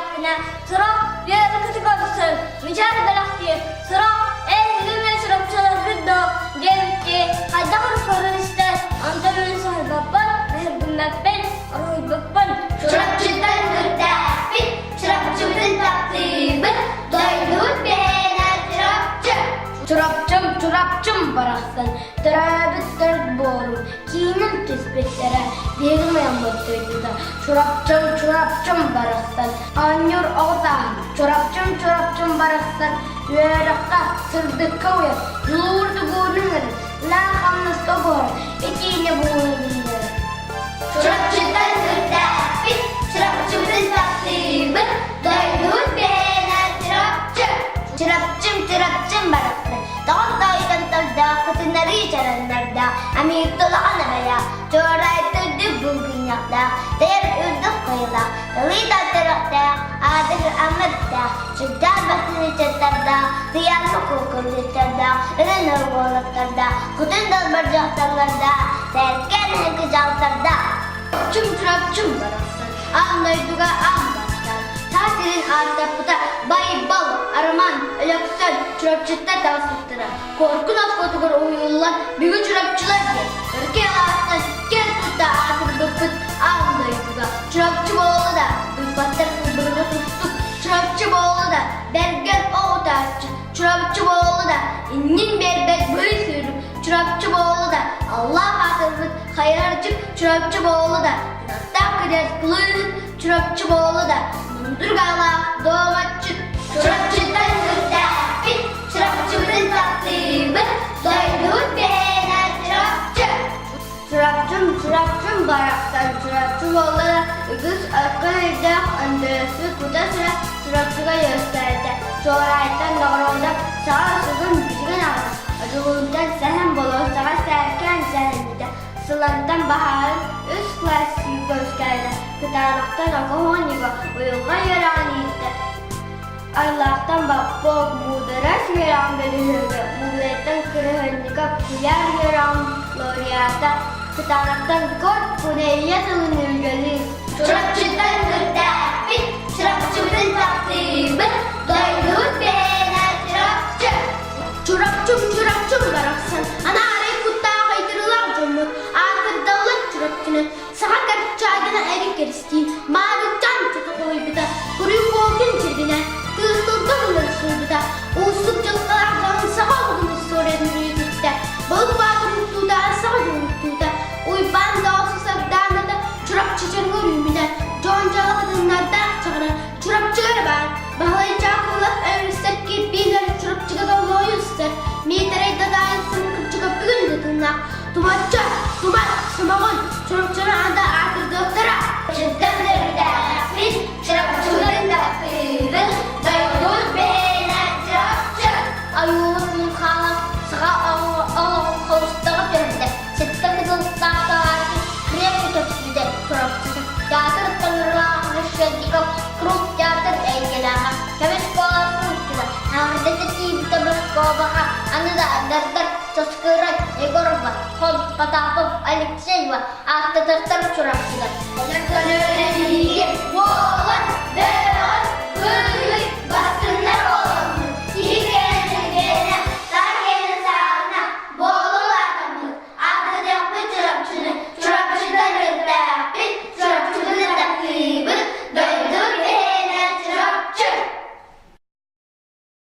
belaktina sıra diğer kızı kalsın. Mücadele belakti sıra ehli ve şırapçılar gıdda gelipti. Hayda kırıkların ister. Antalya sahibabban mehrbunmakben arayıbabban. Çırapçıdan gıdda fit, çırapçımızın taktibi. Doyduk beğenen çırapçı. Çırapçım barasın. Tırabıttır boğulum. Kinin tüsbetlere değilmeyen battıydı. Çırapçım barasın. Anyor ağzağım. Çırapçım barasın. Yürekte sırdık kavuyat. Yılurdu boğulunları. La hamlas tobor. İkini boğulunları. Çırapçıdan gıdda fit, çırapçımızın taktibi. Doyduk beğenen çırapçı. Çırapçım barasın. Dağıttaydan tavda, kıtınları içerenlerde. Amir dolağına veya. Çoğraytırdı bugün yakta. Değer ürdük kıyıla. Dalıyla tırıkta. Adır amirde. Çıktar basını çıtırda. Ziyarlı kokun çıtırda. Ürün ırgoluklarda. Kutun dalbarcaklarlarda. Serken hıkıcaltırda. Çırapçım barasın. Anlayduga ambastan. Tasirin artapıda bayı bal, arman, ölöksön, çırapçıtta dansıttıra. Korkun atkotukur oyunlar, büyük çırapçılar diye. Irke ağastan, gel tutta ağzını bıpıt, anlayduga. Çırapçı boğulu da, bıpattır kıbrını tuttuk. Çırapçı boğulu da, berger oğu tarçı. Çırapçı boğulu da, innin berbet böyle sürüm. Çırapçı boğulu da, Allah hatırlık, hayırcık. Çırapçı boğulu da, nasıl kıdar kılır. Çırapçı boğulu da, Durgala doğmaççı. Çırapçıdan gıdda fit, çırapçımızın taktibi. Doyduk beğenen çırapçı. Çırapçım baraktan çırapçı boğulara ügüz akıl edek öndürüsü kuda sıra çırapçıga gösterdi. Çoğraytan doğrunda sağa sızın gücügen ağır. Acılığından sehem bolu sağa serken sehenmide. Sılandan baharın üst klasi gösterdi. Kıtarlıktan oku honiga uyulga yaraniydi. Allah'tan bak bok mudaras yaran belirledi. Milletten kırıhınlıka kuyar yaran loriyata. Kıtarlıktan kort kuneyye tılınır gölü. Çırapçıdan gıdda fit, çırapçımızın taktibi. Doyduk beğenen çırapçı. Çırapçım baraksın. Ana arayı kuttağa kaydırılan cumhur. Artık davlat çırapçının. Sağa karıp çaydına erik eristiğin. Mağrıktan tutuk oy bida. Kuruyu korkun çirdine. Kıstılgınlar suybuda. Uğusluk cılıklardan sağa bulunuz soranın yüzükte. Balık bağlı mutluda, sağa mutluda. Uyban da olsa sabdanla da çırapçı çırgır yümüne. Concalı kadınlardan çağıran çırapçılar var. Bahlayıcı akıllar öğretsek ki birileri çırapçıga da loyuzdur. Midere dadayın sımkıpçıga bugün de tırnak. Tumatça, sımağın, çırapçının anda artık doktora. Çırapçıdan gıdda fit, çırapçımızın taktibi. Doyduk beğenen çırapçı. Ayuğunun kalan, sığa ağın kovustağı döndü. Sıtta kızıllıkta sağarken krem kötüsüde çırapçısı. Yatır tanırlağı rüşvedika, kruk yatır engelaha. Kemiş kolar kurtula, ağırdaki tibi tabır kovaha. Anı da andardır, çoskırak, egorva, kol, patapım, Alexeyva. Ahta tırtır çırapçılar. Çırapçıdan gıdda fit,